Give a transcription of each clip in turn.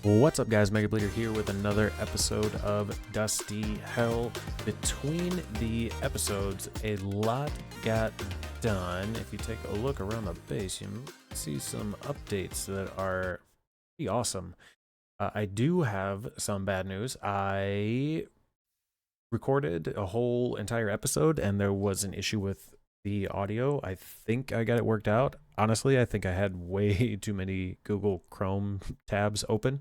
What's up, guys? Mega Bleeder here with another episode of Dusty Hell. Between the episodes, a lot got done. If you take a look around the base, you see some updates that are pretty awesome. I do have some bad news. I recorded a whole entire episode and there was an issue with the audio. I think I got it worked out. Honestly, I think I had way too many Google Chrome tabs open.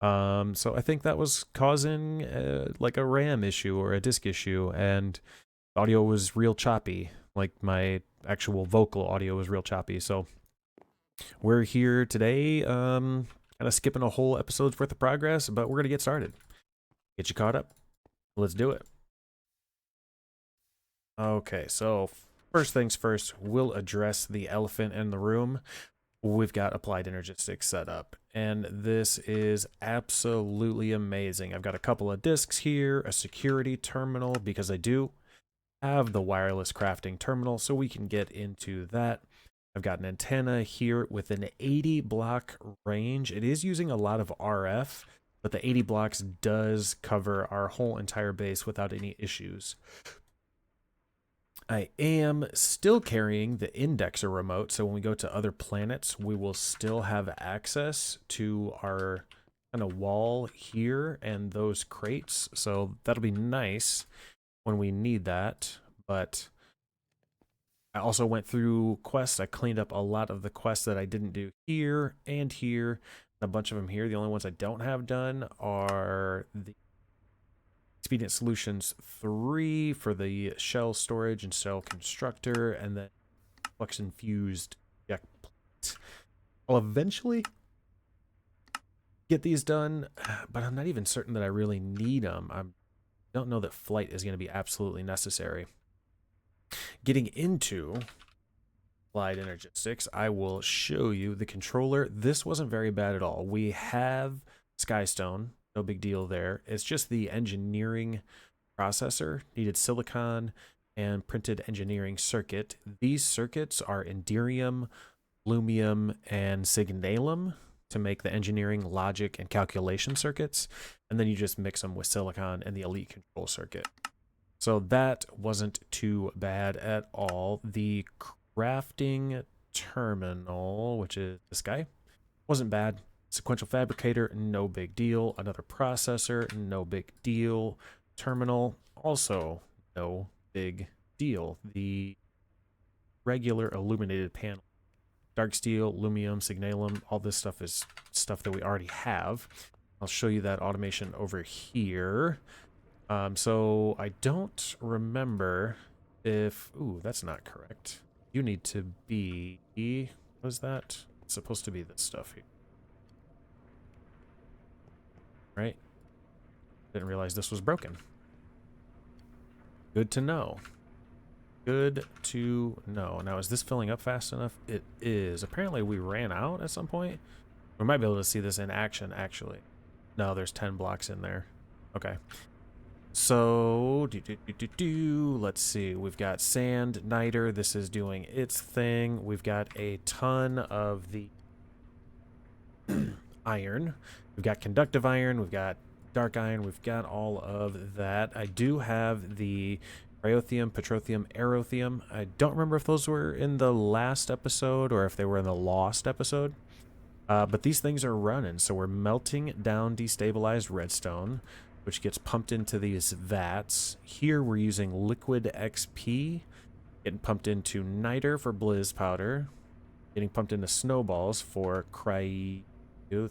So I think that was causing like a RAM issue or a disk issue, and audio was real choppy. Like my actual vocal audio was real choppy. So we're here today, kind of skipping a whole episode's worth of progress, but we're gonna get started. Get you caught up. Let's do it. Okay, so first things first, we'll address the elephant in the room. We've got applied energistics set up, and this is absolutely amazing. I've got a couple of discs here, a security terminal, because I do have the wireless crafting terminal, so we can get into that. I've got an antenna here with an 80 block range. It is using a lot of RF, but the 80 blocks does cover our whole entire base without any issues. I am still carrying the indexer remote, so when we go to other planets, we will still have access to our kind of wall here and those crates, so that'll be nice when we need that. But I also went through quests. I cleaned up a lot of the quests that I didn't do here and here, and a bunch of them here. The only ones I don't have done are the Expedient Solutions 3 for the shell storage and shell constructor, and then flux infused jet plate. I'll eventually get these done, but I'm not even certain that I really need them. I don't know that flight is going to be absolutely necessary. Getting into applied energistics, I will show you the controller. This wasn't very bad at all. We have Skystone. No big deal there. It's just the engineering processor needed silicon and printed engineering circuit. These circuits are Inderium, Lumium, and Signalum to make the engineering, logic, and calculation circuits. And then you just mix them with silicon and the elite control circuit. So that wasn't too bad at all. The crafting terminal, which is this guy, wasn't bad. Sequential fabricator, no big deal. Another processor, no big deal. Terminal, also no big deal. The regular illuminated panel, dark steel, lumium, signalum, all this stuff is stuff that we already have. I'll show you that automation over here. So I don't remember if, ooh, that's not correct. You need to be, what is that? It's supposed to be this stuff here. Right? Didn't realize this was broken. Good to know. Good to know. Now, is this filling up fast enough? It is. Apparently, we ran out at some point. We might be able to see this in action, actually. No, there's 10 blocks in there. Okay. So, let's see. We've got sand, niter. This is doing its thing. We've got a ton of the iron. We've got conductive iron, we've got dark iron, we've got all of that. I do have the cryothium, petrothium, aerothium. I don't remember if those were in the last episode or if they were in the lost episode. But these things are running, so we're melting down destabilized redstone, which gets pumped into these vats. Here we're using liquid XP, getting pumped into niter for blizz powder, getting pumped into snowballs for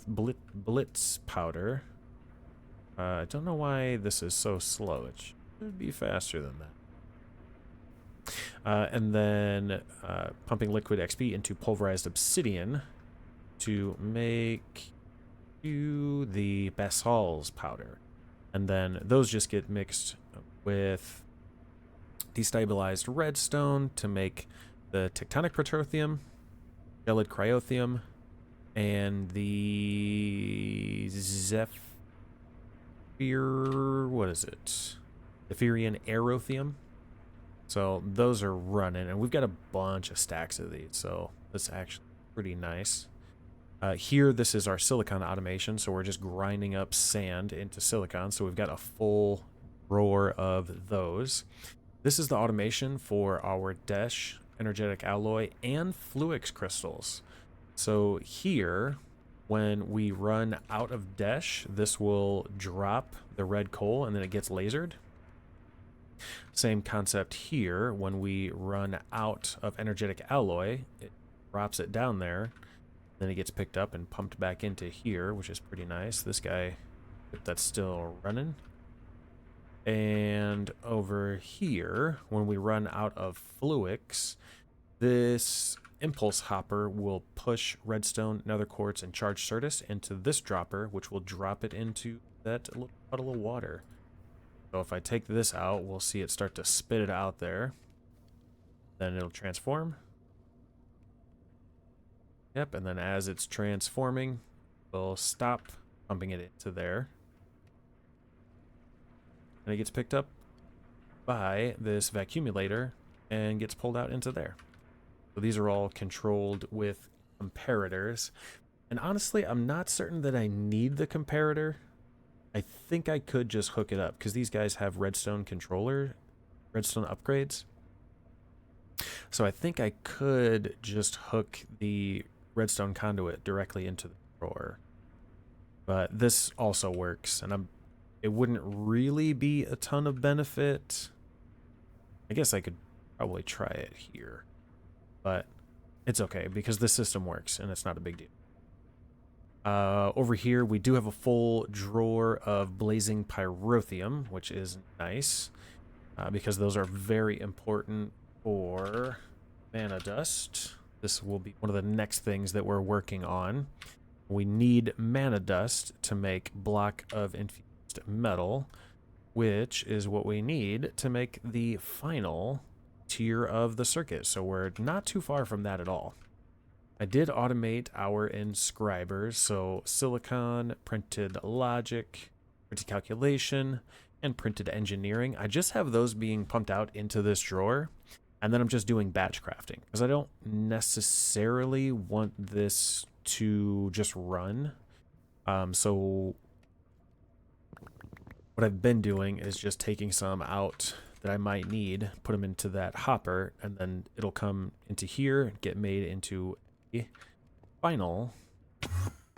blitz powder. I don't know why this is so slow. It should be faster than that. And then pumping liquid XP into pulverized obsidian to make you the basalt's powder. And then those just get mixed with destabilized redstone to make the tectonic petrothium, gelid cryothium, and the what is it? Zephirian aerothium. So those are running, and we've got a bunch of stacks of these, so that's actually pretty nice. Here, this is our silicon automation, so we're just grinding up sand into silicon. So we've got a full drawer of those. This is the automation for our Desh, energetic alloy, and Fluix crystals. So here, when we run out of Desh, this will drop the red coal and then it gets lasered. Same concept here. When we run out of energetic alloy, it drops it down there. Then it gets picked up and pumped back into here, which is pretty nice. This guy, that's still running. And over here, when we run out of Fluix, this impulse hopper will push redstone, nether quartz, and charged certus into this dropper, which will drop it into that little puddle of water. So if I take this out, we'll see it start to spit it out there. Then it'll transform. Yep, and then as it's transforming, we'll stop pumping it into there. And it gets picked up by this vacuumulator and gets pulled out into there. So these are all controlled with comparators. And honestly, I'm not certain that I need the comparator. I think I could just hook it up because these guys have redstone redstone upgrades. So I think I could just hook the redstone conduit directly into the drawer. But this also works, and it wouldn't really be a ton of benefit. I guess I could probably try it here. But it's okay because this system works and it's not a big deal. Over here, we do have a full drawer of blazing pyrotheum, which is nice because those are very important for mana dust. This will be one of the next things that we're working on. We need mana dust to make block of infused metal, which is what we need to make the final tier of the circuit. So we're not too far from that at all. I did automate our inscribers, so silicon, printed logic, printed calculation, and printed engineering. I just have those being pumped out into this drawer, and then I'm just doing batch crafting because I don't necessarily want this to just run. So what I've been doing is just taking some out that I might need, put them into that hopper, and then it'll come into here, get made into a final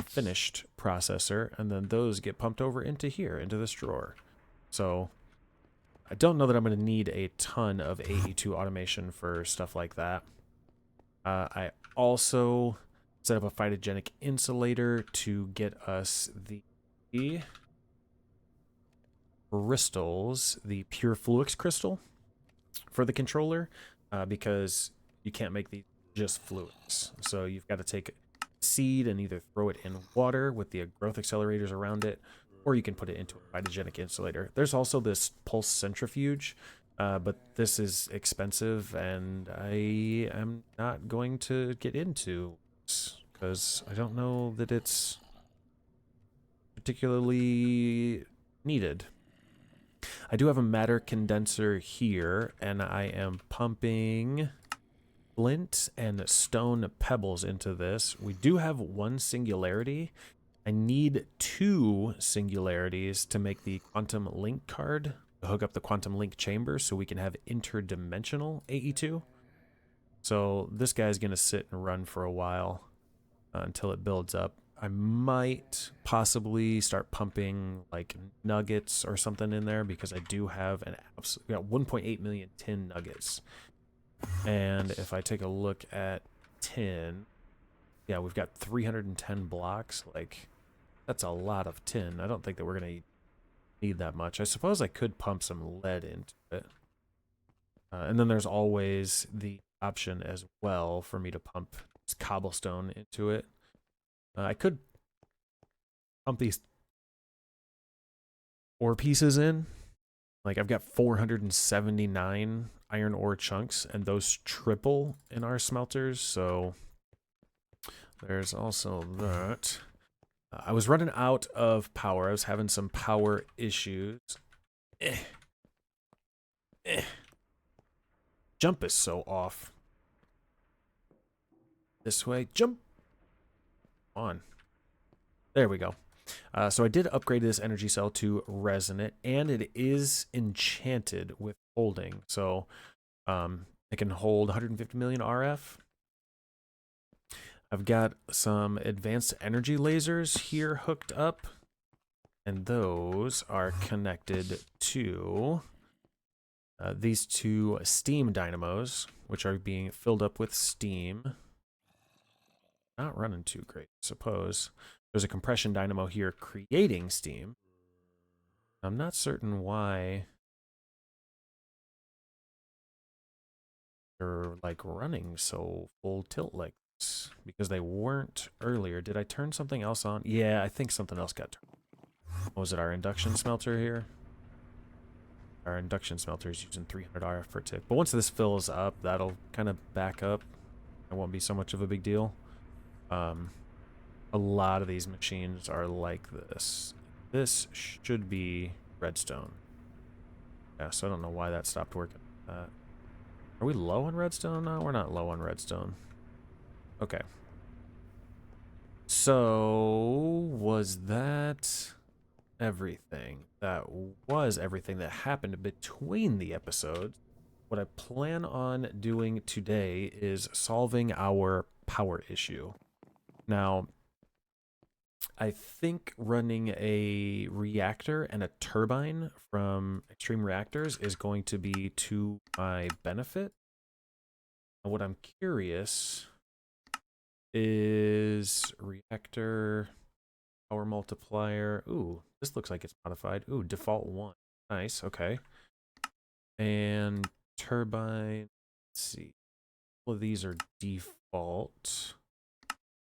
finished processor, and then those get pumped over into here, into this drawer. So I don't know that I'm going to need a ton of AE2 automation for stuff like that. I also set up a phytogenic insulator to get us the crystals, the pure Fluix crystal for the controller, because you can't make these just Fluix. So you've got to take seed and either throw it in water with the growth accelerators around it, or you can put it into a phytogenic insulator. There's also this pulse centrifuge, but this is expensive, and I am not going to get into because I don't know that it's particularly needed. I do have a matter condenser here, and I am pumping flint and stone pebbles into this. We do have one singularity. I need 2 singularities to make the quantum link card, to hook up the quantum link chamber so we can have interdimensional AE2. So this guy's going to sit and run for a while until it builds up. I might possibly start pumping like nuggets or something in there because I do have we got 1.8 million tin nuggets. And if I take a look at tin, yeah, we've got 310 blocks. Like, that's a lot of tin. I don't think that we're going to need that much. I suppose I could pump some lead into it. And then there's always the option as well for me to pump cobblestone into it. I could pump these ore pieces in. Like, I've got 479 iron ore chunks, and those triple in our smelters, so there's also that. I was running out of power. I was having some power issues. Jump is so off. This way, jump. on. There we go. So I did upgrade this energy cell to resonant, and it is enchanted with holding. So it can hold 150 million RF. I've got some advanced energy lasers here hooked up, and those are connected to these two steam dynamos, which are being filled up with steam. Not running too great, I suppose. There's a compression dynamo here creating steam. I'm not certain why they're like running so full tilt like this, because they weren't earlier. Did I turn something else on? Yeah, I think something else got turned. What was it, our induction smelter here? Our induction smelter is using 300 RF per tick. But once this fills up, that'll kind of back up. It won't be so much of a big deal. A lot of these machines are like this. This should be redstone. Yeah, so I don't know why that stopped working. Are we low on redstone? No, we're not low on redstone. Okay. So, was that everything? That was everything that happened between the episodes. What I plan on doing today is solving our power issue. Now, I think running a reactor and a turbine from Extreme Reactors is going to be to my benefit. And what I'm curious is reactor power multiplier. Ooh, this looks like it's modified. Ooh, default 1. Nice, okay. And turbine, let's see. All of these are default.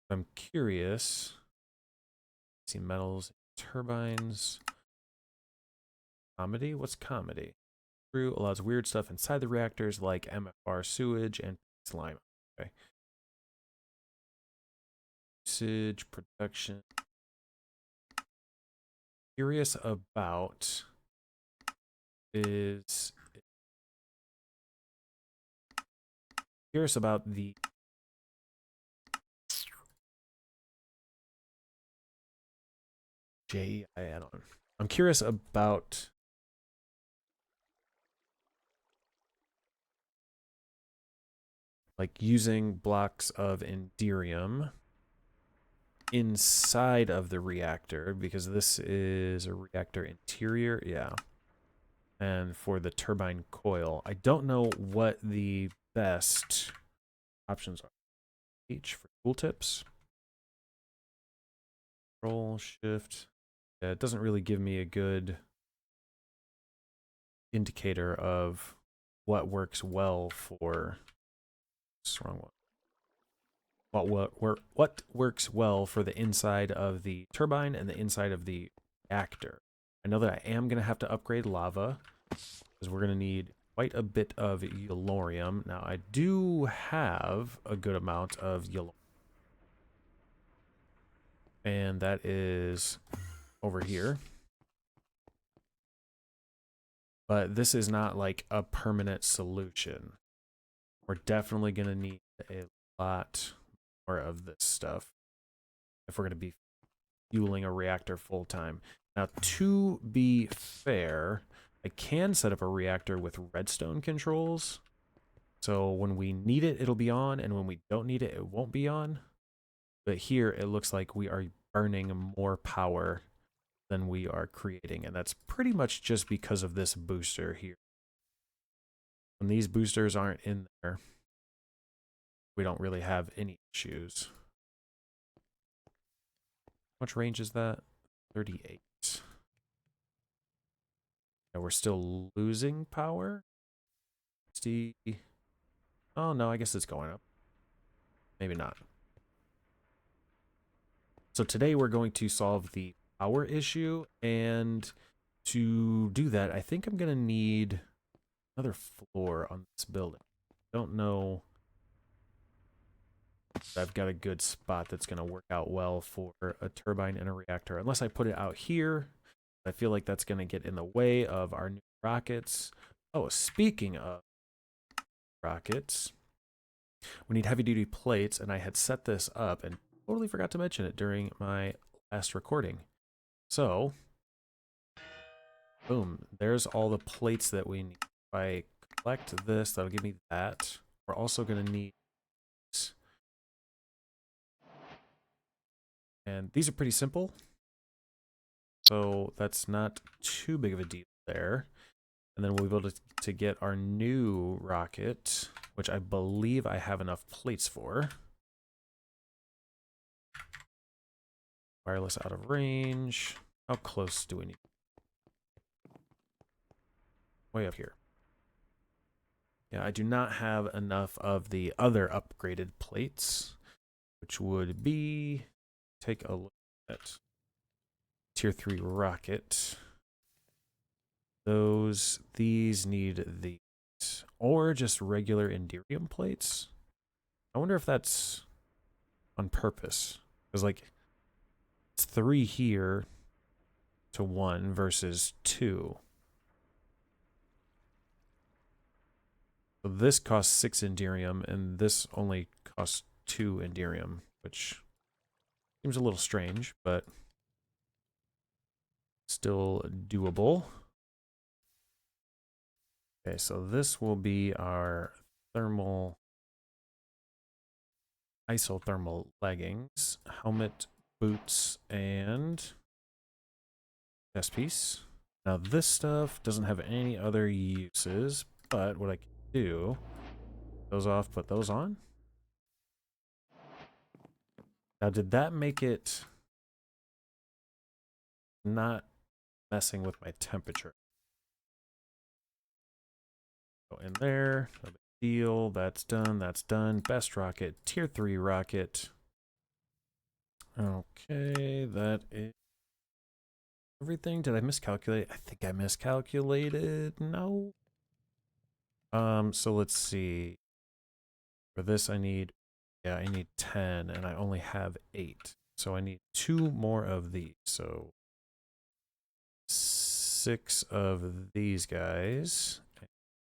I'm curious. Let's see, metals, turbines. Comedy? What's comedy? Crew allows weird stuff inside the reactors like MFR sewage and slime. Okay. Usage, production. Curious about is curious about the I don't know. I'm curious about like using blocks of Enderium inside of the reactor, because this is a reactor interior, yeah. And for the turbine coil, I don't know what the best options are. H for tooltips. Control, shift. Yeah, it doesn't really give me a good indicator of what works well for. What's wrong one? What works well for the inside of the turbine and the inside of the reactor. I know that I am going to have to upgrade lava, because we're going to need quite a bit of yellorium. Now, I do have a good amount of yellorium. And that is over here. But this is not like a permanent solution. We're definitely going to need a lot more of this stuff if we're going to be fueling a reactor full time. Now, to be fair, I can set up a reactor with redstone controls. So when we need it, it'll be on, and when we don't need it, it won't be on. But here, it looks like we are burning more power than we are creating, and that's pretty much just because of this booster here. When these boosters aren't in there, we don't really have any issues. How much range is that? 38. And we're still losing power? 60. Oh, no, I guess it's going up. Maybe not. So today we're going to solve the power issue, and to do that, I think I'm going to need another floor on this building. Don't know if I've got a good spot that's going to work out well for a turbine and a reactor, unless I put it out here. I feel like that's going to get in the way of our new rockets. Oh, speaking of rockets, we need heavy duty plates, and I had set this up, and totally forgot to mention it during my last recording. So, boom, there's all the plates that we need. If I collect this, that'll give me that. We're also going to need, and these are pretty simple, so that's not too big of a deal there. And then we'll be able to get our new rocket, which I believe I have enough plates for. Wireless out of range. How close do we need? Way up here. Yeah, I do not have enough of the other upgraded plates, which would be, take a look at tier 3 rocket. These need these, or just regular Enderium plates. I wonder if that's on purpose, because like it's 3 here to 1 versus 2. So this costs 6 Enderium, and this only costs 2 Enderium, which seems a little strange, but still doable. Okay, so this will be our thermal, isothermal leggings, helmet, boots, and chest piece. Now this stuff doesn't have any other uses, but what I can do, those off, put those on. Now did that make it not messing with my temperature? Go in there, no big deal, that's done, that's done. Best rocket, tier 3 rocket. Okay, that is everything. Did I miscalculate? I think I miscalculated. No. So let's see. For this I need, yeah, I need 10 and I only have 8. So I need 2 more of these. So 6 of these guys,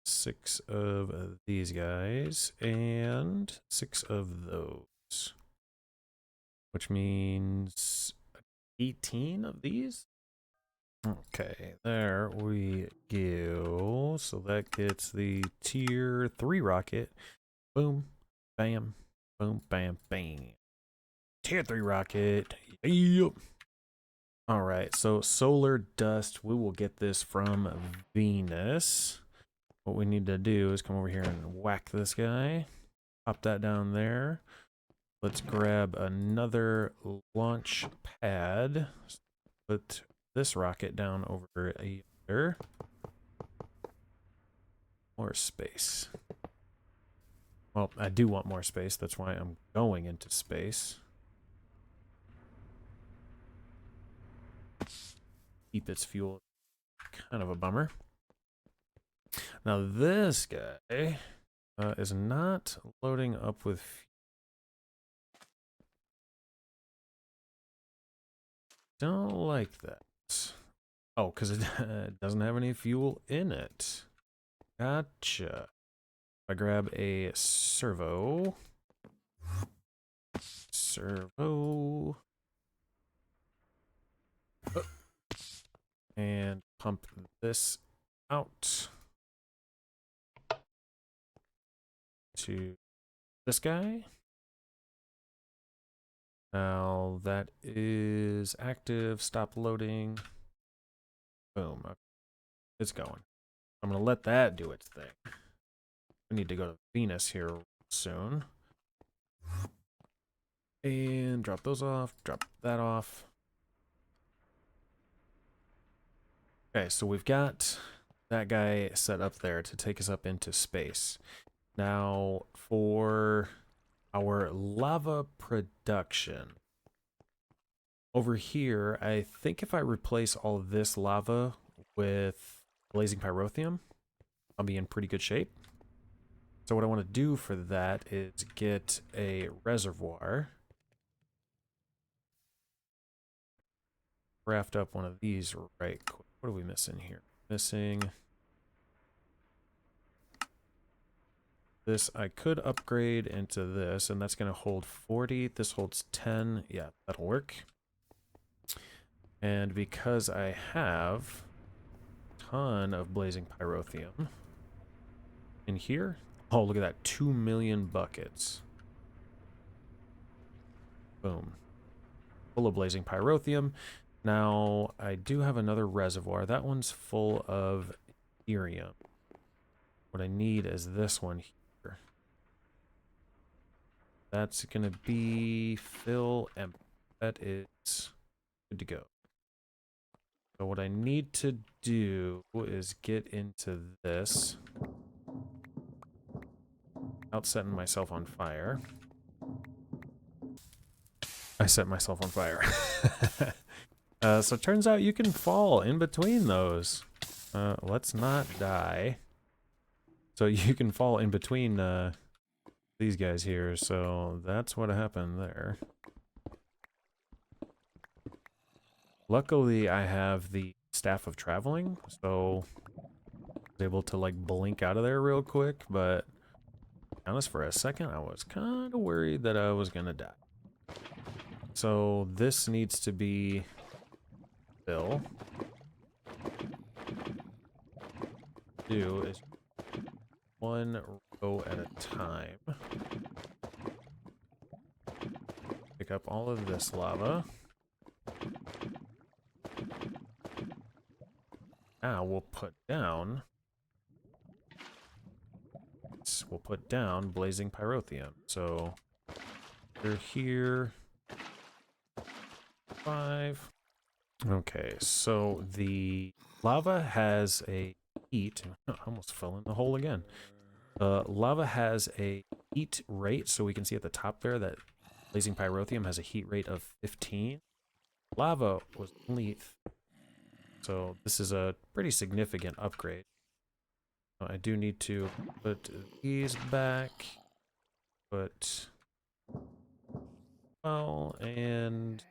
6 of these guys, and 6 of those. Which means 18 of these? Okay, there we go. So that gets the tier 3 rocket. Boom, bam, boom, bam, bam. Tier 3 rocket. Yep. All right, so solar dust. We will get this from Venus. What we need to do is come over here and whack this guy. Pop that down there. Let's grab another launch pad. Put this rocket down over here. More space. Well, I do want more space. That's why I'm going into space. Keep its fuel. Kind of a bummer. Now this guy is not loading up with fuel. Don't like that. Oh, because it doesn't have any fuel in it. Gotcha. I grab a servo. And pump this out to this guy. Now that is active. Stop loading. Boom. It's going. I'm going to let that do its thing. We need to go to Venus here soon. And drop those off. Drop that off. Okay, so we've got that guy set up there to take us up into space. Now, for our lava production, over here, I think if I replace all of this lava with blazing pyrotheum, I'll be in pretty good shape. So what I want to do for that is get a reservoir. Craft up one of these right quick. What are we missing here? Missing This I could upgrade into this, and that's going to hold 40. This holds 10. Yeah, that'll work. And because I have a ton of blazing pyrotheum in here, oh, look at that, 2 million buckets. Boom. Full of blazing pyrotheum. Now, I do have another reservoir. That one's full of helium. What I need is this one here. That's going to be fill empty. That is good to go. So what I need to do is get into this without setting myself on fire. I set myself on fire. So it turns out you can fall in between those. Let's not die. So you can fall in between these guys here. So that's what happened there. Luckily, I have the Staff of Traveling, so I was able to like blink out of there real quick, but to be honest, for a second, I was kind of worried that I was gonna die. So this needs to be fill. Do is one row at a time. Pick up all of this lava. Now we'll put down blazing pyrotheum. So they're here. 5. Okay, so the lava has a heat. I almost fell in the hole again. Lava has a heat rate, so we can see at the top there that blazing pyrotheum has a heat rate of 15. Lava was only, so this is a pretty significant upgrade. I do need to put these back. Put, well, and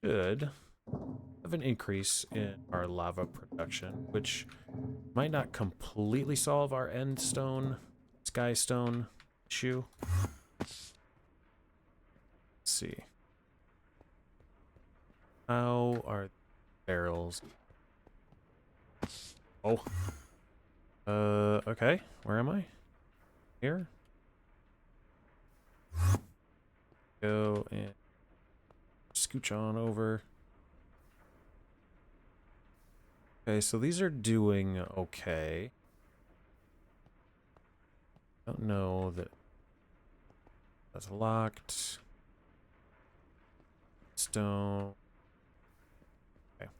should have an increase in our lava production, which might not completely solve our end stone, sky stone issue. Let's see. How are the barrels? Oh. Okay. Where am I? Here? Go and scooch on over. Okay, so these are doing okay. Don't know that that's locked. Stone. Okay.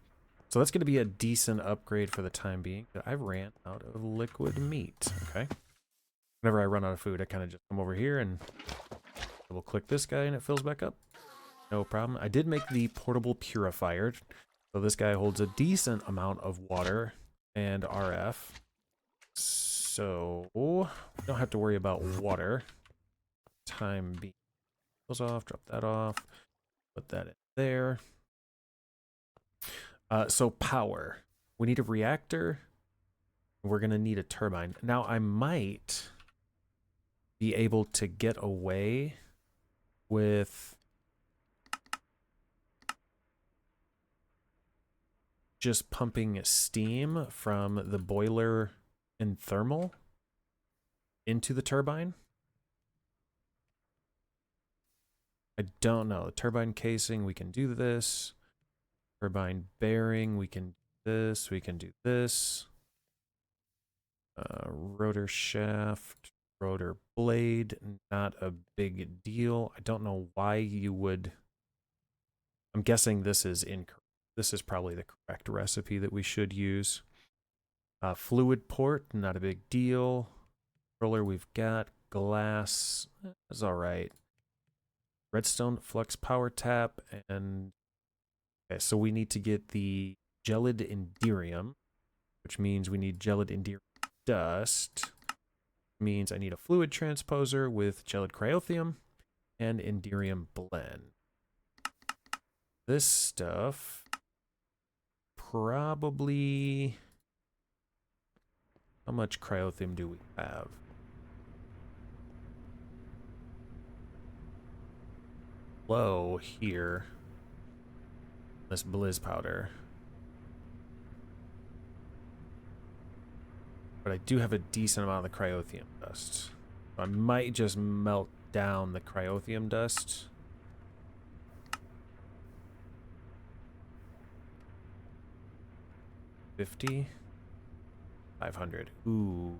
So that's going to be a decent upgrade for the time being. I ran out of liquid meat. Okay. Whenever I run out of food, I kind of just come over here and double click this guy and it fills back up. No problem. I did make the portable purifier. So this guy holds a decent amount of water and RF. So we don't have to worry about water. Time being. Goes off, drop that off. Put that in there. So power. We need a reactor. We're going to need a turbine. Now I might be able to get away with just pumping steam from the boiler and thermal into the turbine. I don't know. Turbine casing, we can do this. Turbine bearing, we can do this. We can do this. Rotor shaft, rotor blade, not a big deal. I don't know why you would. I'm guessing this is incorrect. This is probably the correct recipe that we should use. Fluid port, not a big deal. Roller, we've got glass. That's all right. Redstone flux power tap, and okay, so we need to get the gelid enderium, which means we need gelid enderium dust. Means I need a fluid transposer with gelid cryothium and enderium blend. This stuff probably... How much cryothium do we have? Low here. This blizz powder. But I do have a decent amount of the cryothium dust. I might just melt down the cryothium dust. $50. 500. Ooh.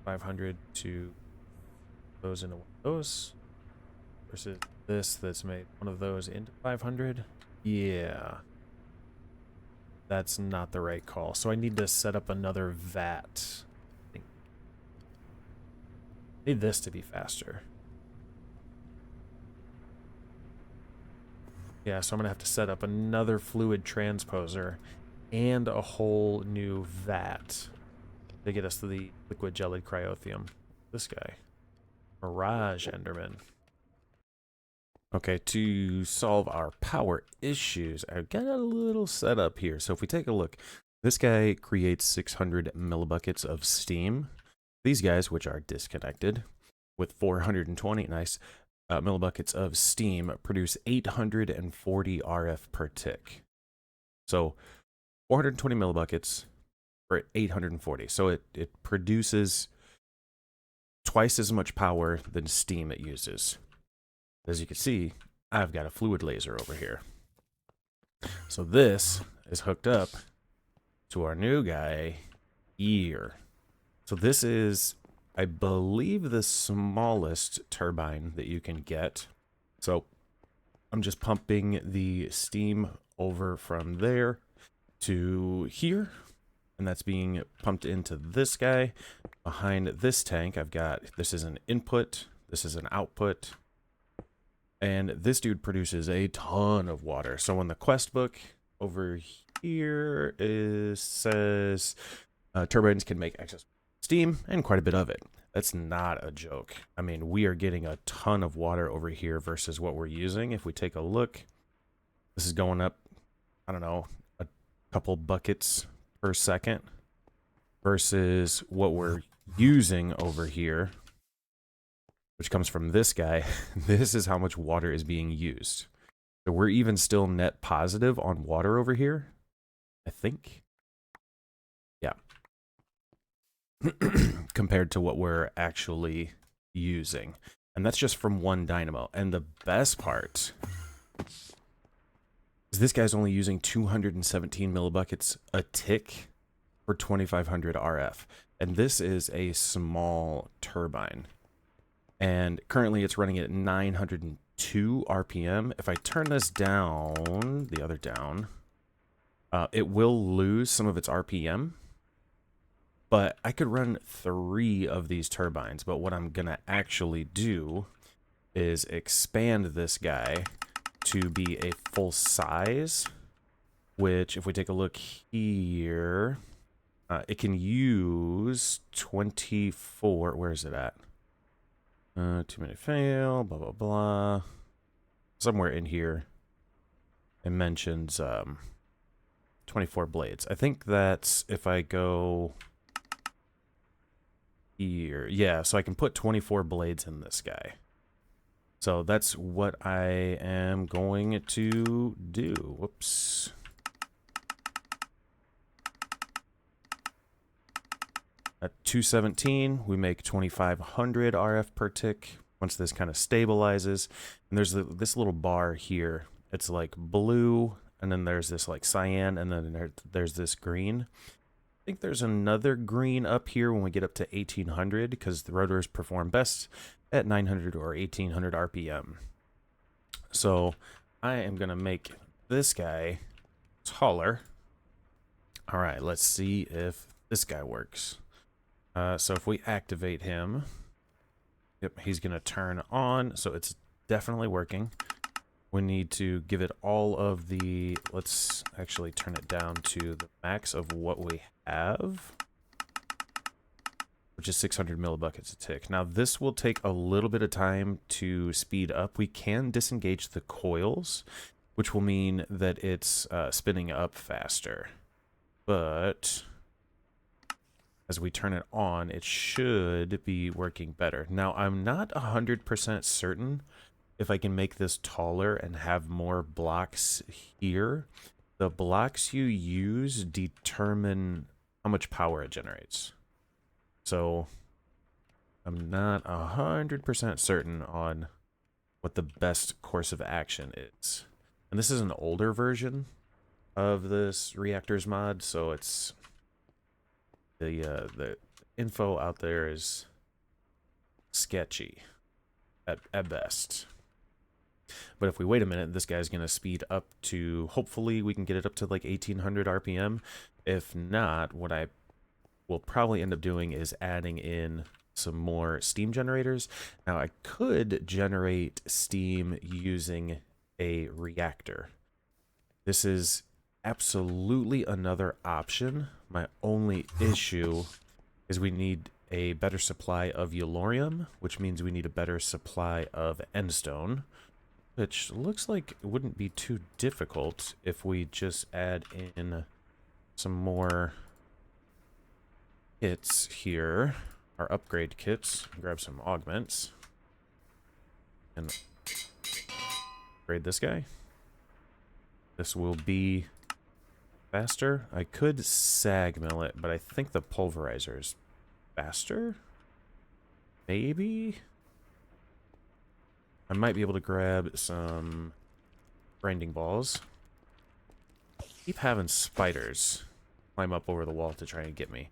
500 to those into one of those. Versus this that's made one of those into 500. Yeah. That's not the right call. So I need to set up another vat. I need this to be faster. Yeah, so I'm going to have to set up another fluid transposer and a whole new vat to get us to the liquid jellied cryothium. This guy. Mirage Enderman. Okay, to solve our power issues, I've got a little setup here. So if we take a look, this guy creates 600 millibuckets of steam. These guys, which are disconnected, with 420 millibuckets of steam, produce 840 RF per tick. So 420 millibuckets for 840. So it produces twice as much power than steam it uses. As you can see, I've got a fluid laser over here. So this is hooked up to our new guy here. So this is, I believe, the smallest turbine that you can get. So I'm just pumping the steam over from there to here. And that's being pumped into this guy. Behind this tank, I've got, this is an input, this is an output. And this dude produces a ton of water. So on the quest book over here says turbines can make excess steam and quite a bit of it. That's not a joke. I mean, we are getting a ton of water over here versus what we're using. If we take a look, this is going up, I don't know, a couple buckets per second versus what we're using over here, which comes from this guy. This is how much water is being used. So we're even still net positive on water over here, I think. Yeah. Compared to what we're actually using. And that's just from one dynamo. And the best part is this guy's only using 217 millibuckets a tick for 2500 RF. And this is a small turbine. And currently it's running at 902 RPM. If I turn this down, the other down, it will lose some of its RPM. But I could run 3 of these turbines. But what I'm going to actually do is expand this guy to be a full size. Which, if we take a look here, it can use 24. Where is it at? 2-minute fail, blah, blah, blah. Somewhere in here, it mentions 24 blades. I think that's if I go here. Yeah, so I can put 24 blades in this guy. So that's what I am going to do. Whoops. At 217, we make 2500 RF per tick once this kind of stabilizes. And there's this little bar here. It's like blue, and then there's this like cyan, and then there's this green. I think there's another green up here when we get up to 1800, because the rotors perform best at 900 or 1800 RPM. So I am going to make this guy taller. All right, let's see if this guy works. So if we activate him, yep, he's going to turn on. So it's definitely working. We need to give it all of the, let's actually turn it down to the max of what we have. which is 600 millibuckets a tick. Now this will take a little bit of time to speed up. We can disengage the coils, which will mean that it's spinning up faster. But as we turn it on, it should be working better. Now I'm not 100% certain if I can make this taller and have more blocks here. The blocks you use determine how much power it generates. So I'm not 100% certain on what the best course of action is. And this is an older version of this Reactors mod, so it's the info out there is sketchy at best. But if we wait a minute, this guy's going to speed up to, hopefully we can get it up to like 1800 RPM. If not, what I will probably end up doing is adding in some more steam generators. Now I could generate steam using a reactor. This is absolutely another option. My only issue is we need a better supply of yellorium, which means we need a better supply of endstone, which looks like it wouldn't be too difficult if we just add in some more kits here, our upgrade kits, grab some augments, and upgrade this guy. This will be faster. I could sag mill it, but I think the pulverizer is faster? Maybe? I might be able to grab some grinding balls. Keep having spiders climb up over the wall to try and get me.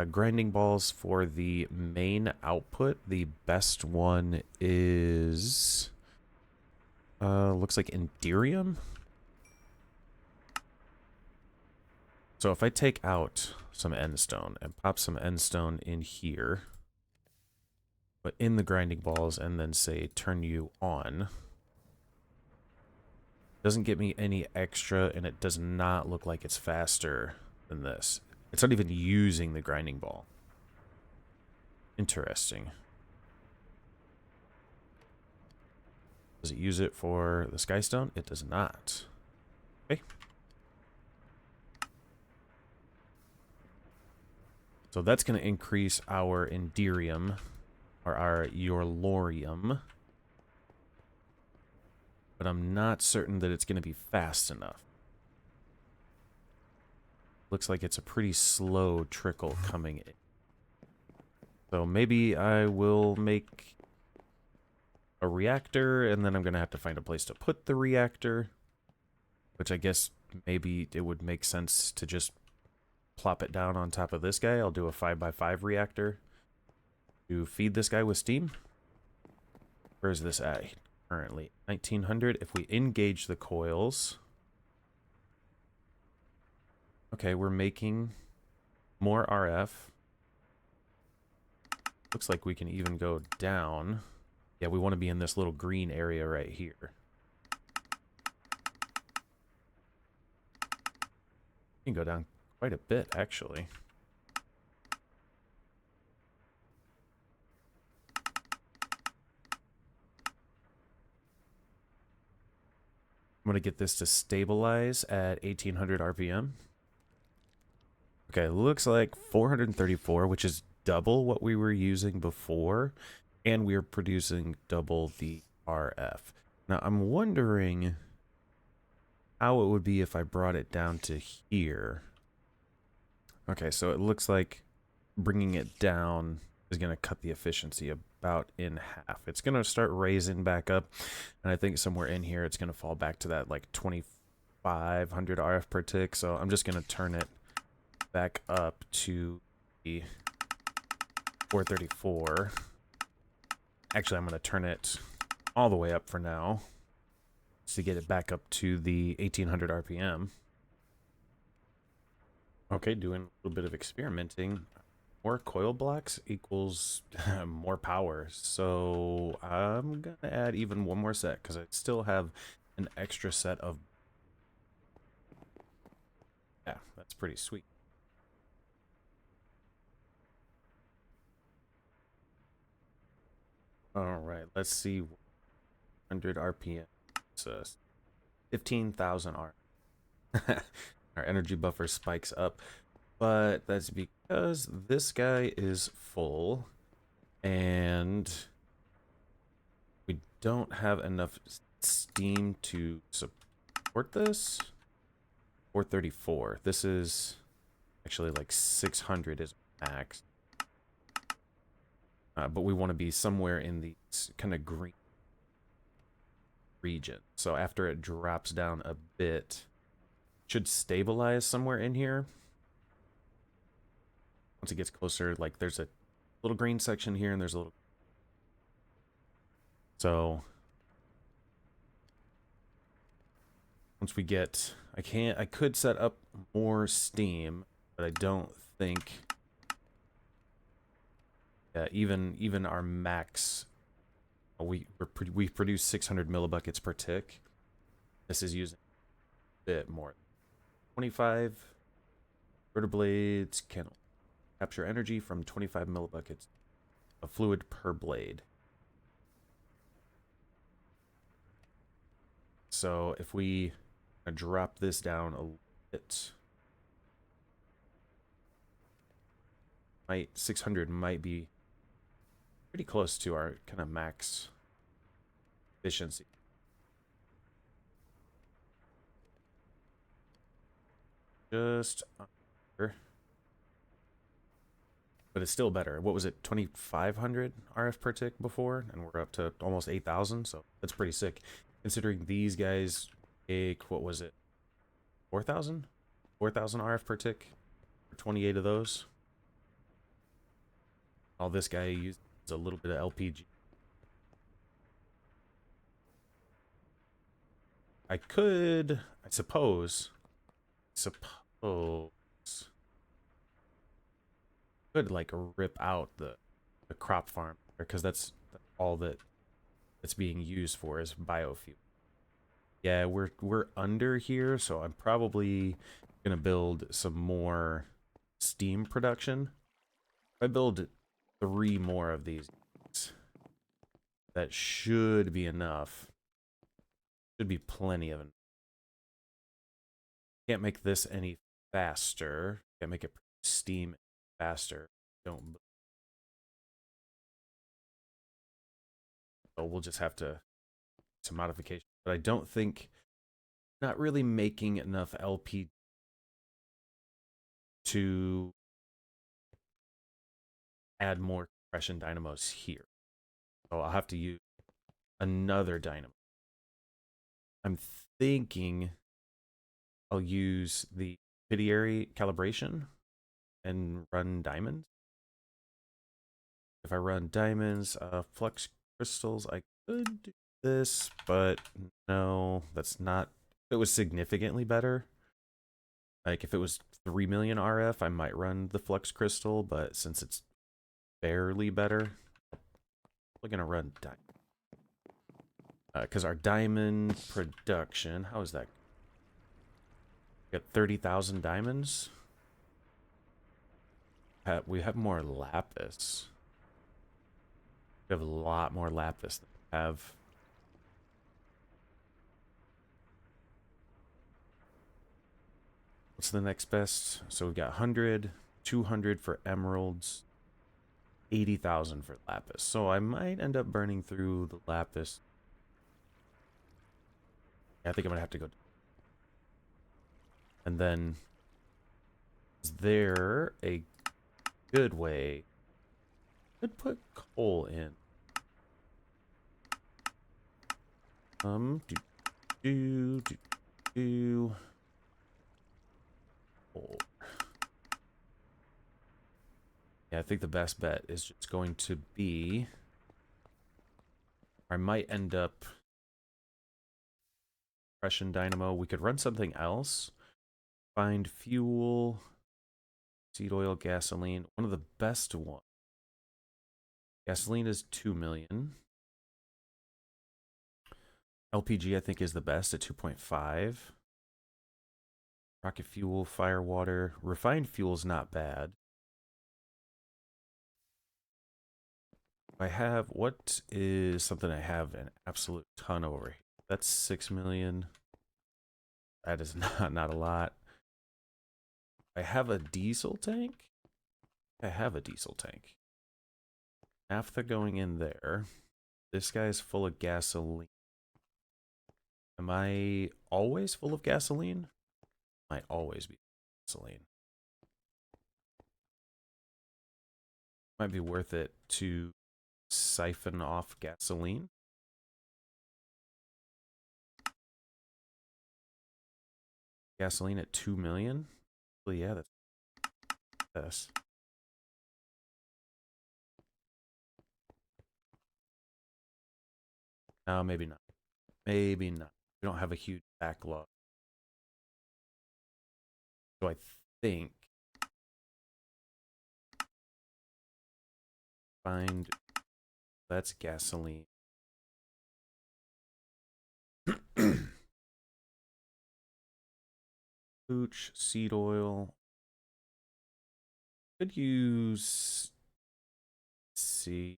Grinding balls for the main output. The best one is looks like Enderium. So if I take out some endstone and pop some endstone in here, but in the grinding balls, and then say turn you on, doesn't get me any extra, and it does not look like it's faster than this. It's not even using the grinding ball. Interesting. Does it use it for the skystone? It does not. Okay. So that's going to increase our Enderium, or our yellorium. But I'm not certain that it's going to be fast enough. Looks like it's a pretty slow trickle coming in. So maybe I will make a reactor, and then I'm going to have to find a place to put the reactor. Which I guess maybe it would make sense to just plop it down on top of this guy. I'll do a 5x5 reactor to feed this guy with steam. Where is this at currently? 1900. If we engage the coils... Okay, we're making more RF. Looks like we can even go down. Yeah, we want to be in this little green area right here. You can go down quite a bit, actually. I'm going to get this to stabilize at 1800 RPM. Okay, looks like 434, which is double what we were using before, and we are producing double the RF. Now, I'm wondering how it would be if I brought it down to here. Okay, so it looks like bringing it down is going to cut the efficiency about in half. It's going to start raising back up, and I think somewhere in here it's going to fall back to that like 2500 RF per tick, so I'm just going to turn it back up to the 434. Actually, I'm going to turn it all the way up for now to get it back up to the 1800 RPM. Okay, doing a little bit of experimenting. More coil blocks equals more power. So I'm going to add even one more set because I still have an extra set of... Yeah, that's pretty sweet. All right, let's see. 100 RPM. So 15,000 R. Our energy buffer spikes up, but that's because this guy is full and we don't have enough steam to support this. 434. This is actually like 600 is max. But we want to be somewhere in these kind of green region. So after it drops down a bit, it should stabilize somewhere in here. Once it gets closer, like there's a little green section here and there's a little. So once we get, I could set up more steam, but I don't think even our max, we produce 600 millibuckets per tick. This is using a bit more. 25 rotor blades can capture energy from 25 millibuckets of fluid per blade. So if we drop this down a bit, 600 might be pretty close to our kind of max efficiency. Just under, but it's still better. What was it, 2,500 RF per tick before, and we're up to almost 8,000. So that's pretty sick, considering these guys take, what was it, 4,000 RF per tick for 28 of those. All this guy uses a little bit of LPG. I could, I suppose, could like rip out the crop farm, because that's all that it's being used for is biofuel. Yeah, we're under here, so I'm probably gonna build some more steam production. If I build 3 more of these, that should be enough. Should be plenty of it. Can't make this any faster. Can't make it steam faster. Don't. So we'll just have to some modification. But I don't think, not really making enough LP to add more compression dynamos here. So I'll have to use another dynamo. I'm thinking I'll use the subsidiary calibration and run diamonds. If I run diamonds, flux crystals, I could do this, but no, that's not. It was significantly better. Like if it was 3 million RF, I might run the flux crystal, but since it's barely better, we're gonna run diamond. Because our diamond production, how is that? We got 30,000 diamonds. We have more lapis. We have a lot more lapis than we have. What's the next best? So we've got 100, 200 for emeralds, 80,000 for lapis. So I might end up burning through the lapis. I think I'm gonna have to go. And then, is there a good way? Could put coal in. Coal. Yeah, I think the best bet is just going to be. I might end up compression dynamo. We could run something else. Find fuel, seed oil, gasoline. One of the best ones. Gasoline is 2 million. LPG, I think, is the best at 2.5. Rocket fuel, fire water. Refined fuel is not bad. I have, what is something I have an absolute ton over here? That's 6 million. That is not a lot. I have a diesel tank. I have a diesel tank. Naphtha going in there. This guy's full of gasoline. Am I always full of gasoline? Might always be gasoline. Might be worth it to siphon off gasoline. Gasoline at 2 million? Well, yeah, that's this. No, maybe not. Maybe not. We don't have a huge backlog. So I think find that's gasoline. Pooch, seed oil. Could use, let's see,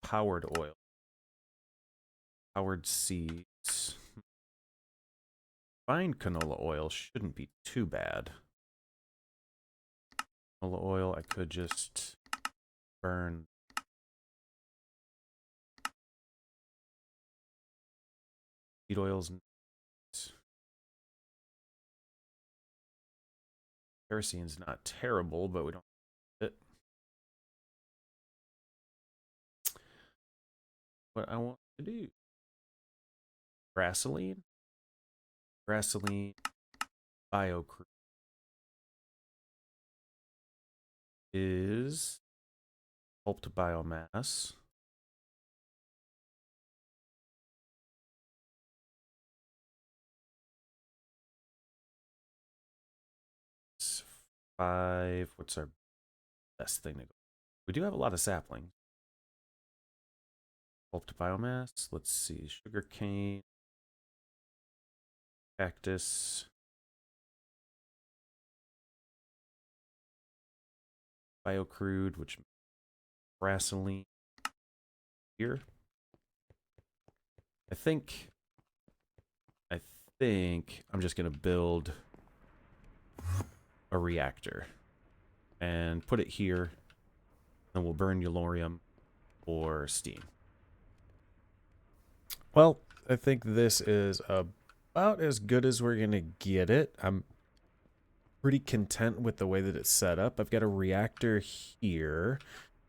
powered oil. Powered seeds. Fine canola oil shouldn't be too bad. Canola oil, I could just burn. Seed oils. Kerosene's not terrible, but we don't need it. What I want to do. Grassoline. Grassoline. Biocrude is pulped biomass. It's 5. What's our best thing to go? We do have a lot of saplings. Pulped biomass. Let's see. Sugar cane. Cactus. Biocrude, which grassoline here. I think I'm just gonna build a reactor and put it here, and we'll burn Eulorium for steam. Well, I think this is about as good as we're gonna get it. I'm pretty content with the way that it's set up. I've got a reactor here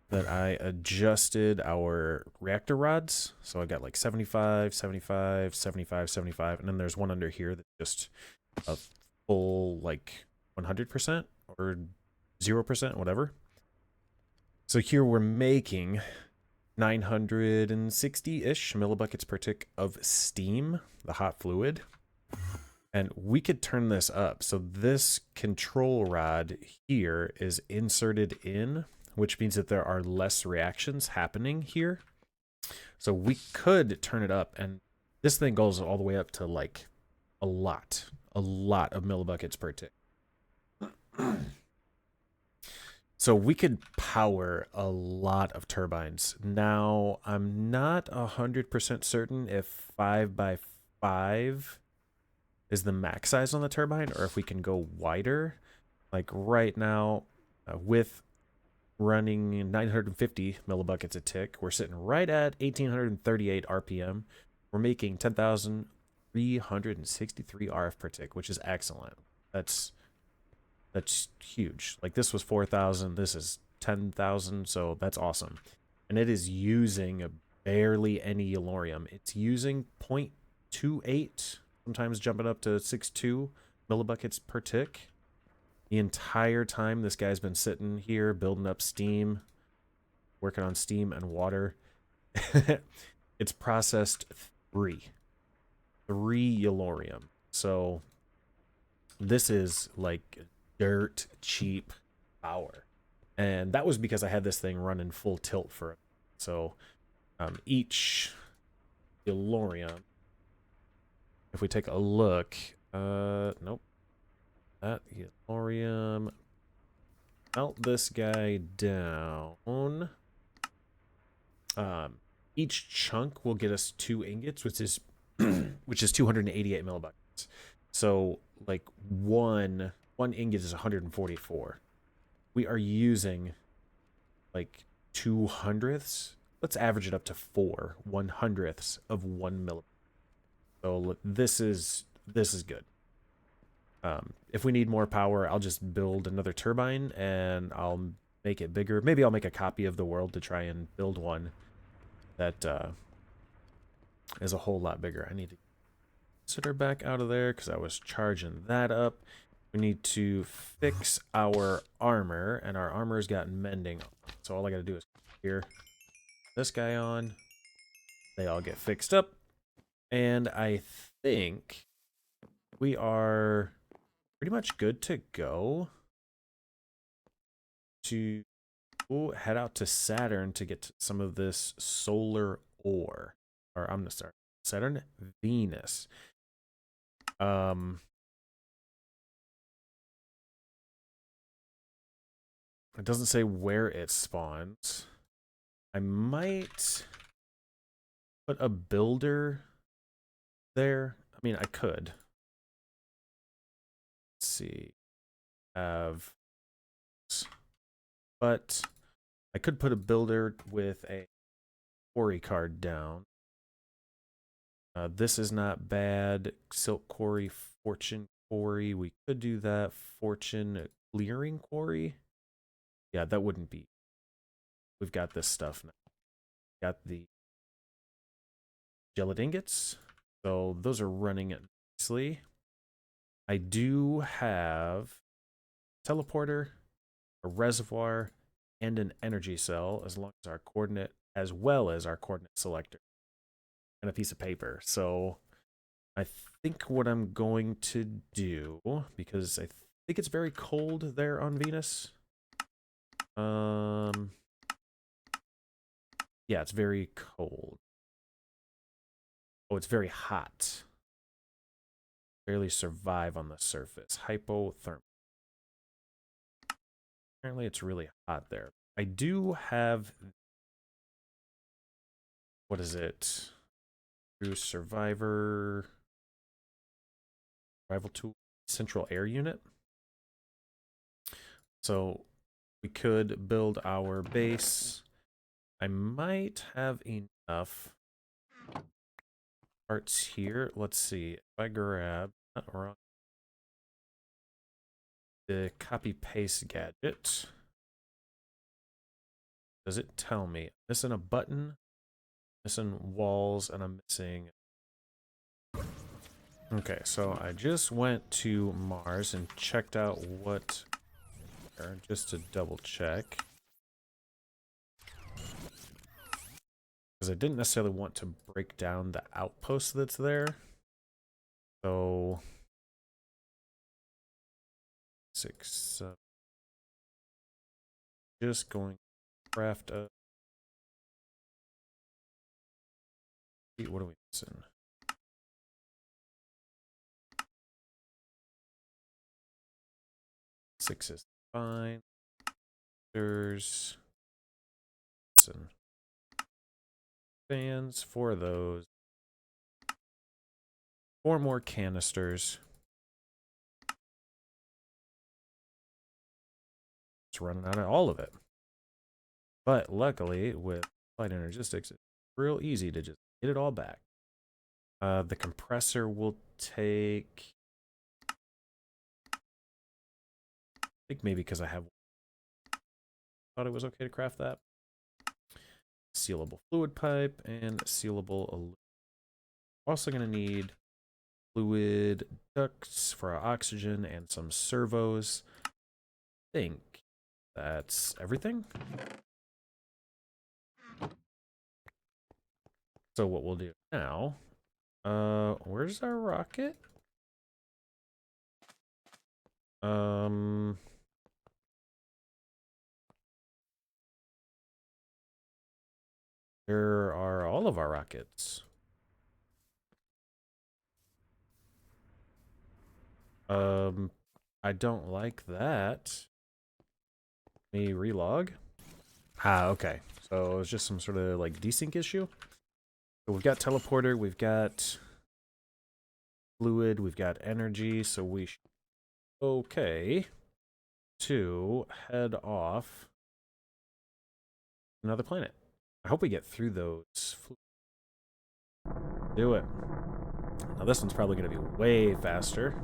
that I adjusted our reactor rods. So I got like 75, 75, 75, 75, and then there's one under here that's just a full like 100% or 0%, whatever. So here we're making 960-ish millibuckets per tick of steam, the hot fluid. And we could turn this up. So this control rod here is inserted in, which means that there are less reactions happening here. So we could turn it up, and this thing goes all the way up to like a lot of millibuckets per tick. So we could power a lot of turbines. Now, I'm not 100% certain if 5x5 is the max size on the turbine, or if we can go wider. Like right now, with running 950 millibuckets a tick, we're sitting right at 1838 RPM. We're making 10,363 RF per tick, which is excellent. That's huge. Like this was 4,000, this is 10,000, so that's awesome. And it is using barely any Eulorium. It's using 0.28, sometimes jumping up to 6.2 millibuckets per tick. The entire time this guy's been sitting here building up steam, working on steam and water. It's processed 3 Eulorium. So this is like dirt cheap power. And that was because I had this thing running full tilt for it. So each Eulorium, if we take a look, nope. That Eulorium, melt this guy down. Each chunk will get us 2 ingots, which is which is 288 millibuckets. So like one ingot is 144. We are using like 2/100ths. Let's average it up to 4/100ths of 1 millibucket. So this is good. If we need more power, I'll just build another turbine and I'll make it bigger. Maybe I'll make a copy of the world to try and build one that is a whole lot bigger. I need to set her back out of there because I was charging that up. We need to fix our armor, and our armor's got mending. So all I got to do is here, this guy on. They all get fixed up, and I think we are pretty much good to go to head out to Saturn to get some of this solar ore. Or I'm gonna start Saturn, Venus. It doesn't say where it spawns. I might put a builder there. I mean, I could. Let's see. But I could put a builder with a quarry card down. This is not bad. Silk quarry, fortune quarry. We could do that. Fortune clearing quarry. Yeah, that wouldn't be. We've got this stuff now. Got the gelid ingots. So those are running nicely. I do have a teleporter, a reservoir, and an energy cell as long as our coordinate, as well as our coordinate selector. And a piece of paper. So I think what I'm going to do, because I think it's very cold there on Venus. Yeah, it's very cold. Oh, it's very hot. Barely survive on the surface. Hypothermia. Apparently it's really hot there. I do have, what is it? True survival tool, central air unit. So we could build our base. I might have enough parts here. Let's see. If I grab the copy paste gadget, does it tell me? I'm missing a button, missing walls, and I'm missing. Okay, so I just went to Mars and checked out what, just to double check. Because I didn't necessarily want to break down the outpost that's there. So 6, just going to craft a. What are we missing? Six is fine. There's some fans, 4 of those. 4 more canisters. It's running out of all of it. But luckily, with Flight Energistics, it's real easy to just get it all back. The compressor will take, I think maybe because I thought it was okay to craft that. Sealable fluid pipe and sealable aluminum. We're also going to need fluid ducts for our oxygen and some servos. I think that's everything. So what we'll do now, where's our rocket? Where are all of our rockets? I don't like that. Let me relog. Ah, okay. So it's just some sort of like desync issue. So we've got teleporter, we've got fluid, we've got energy, so we should be okay to head off another planet. I hope we get through those. Do it. Now this one's probably going to be way faster.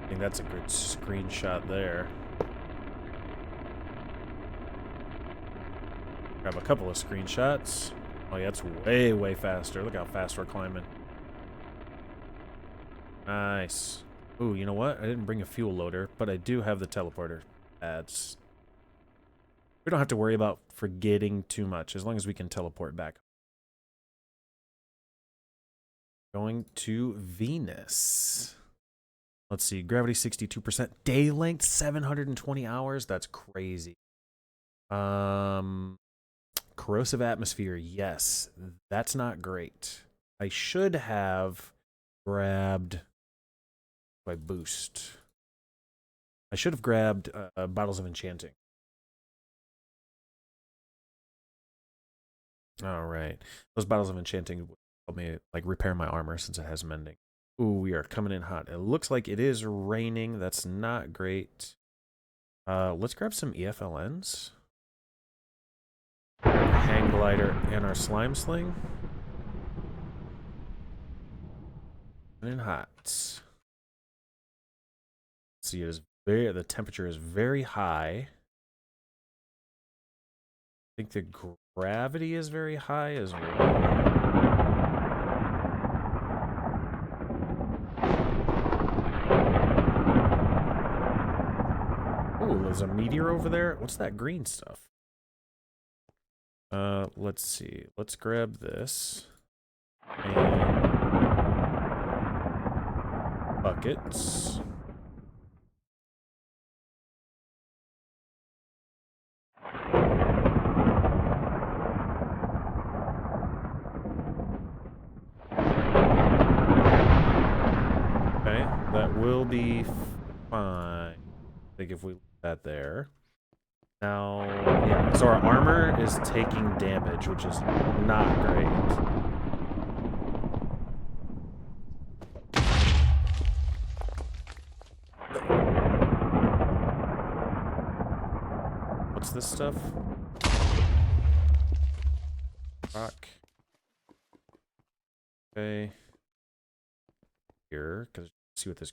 I think that's a good screenshot there. Grab a couple of screenshots. Oh yeah, it's way, way faster. Look how fast we're climbing. Nice. Ooh, you know what? I didn't bring a fuel loader, but I do have the teleporter. That's... We don't have to worry about forgetting too much, as long as we can teleport back. Going to Venus. Let's see, gravity 62%. Day length 720 hours. That's crazy. Corrosive atmosphere, yes. That's not great. I should have grabbed my boost. I should have grabbed bottles of enchanting. All right. Those bottles of enchanting will help me like repair my armor since it has mending. Ooh, we are coming in hot. It looks like it is raining. That's not great. Let's grab some EFLNs. Hang glider and our slime sling. Coming in hot. Let's see, the temperature is very high. I think the gravity is very high as well. There's a meteor over there. What's that green stuff? Let's see. Let's grab this. And buckets. Okay, that will be fine. I think if we leave that there. Now, yeah, so our armor is taking damage, which is not great. What's this stuff? Rock. Okay. Here, because see what this...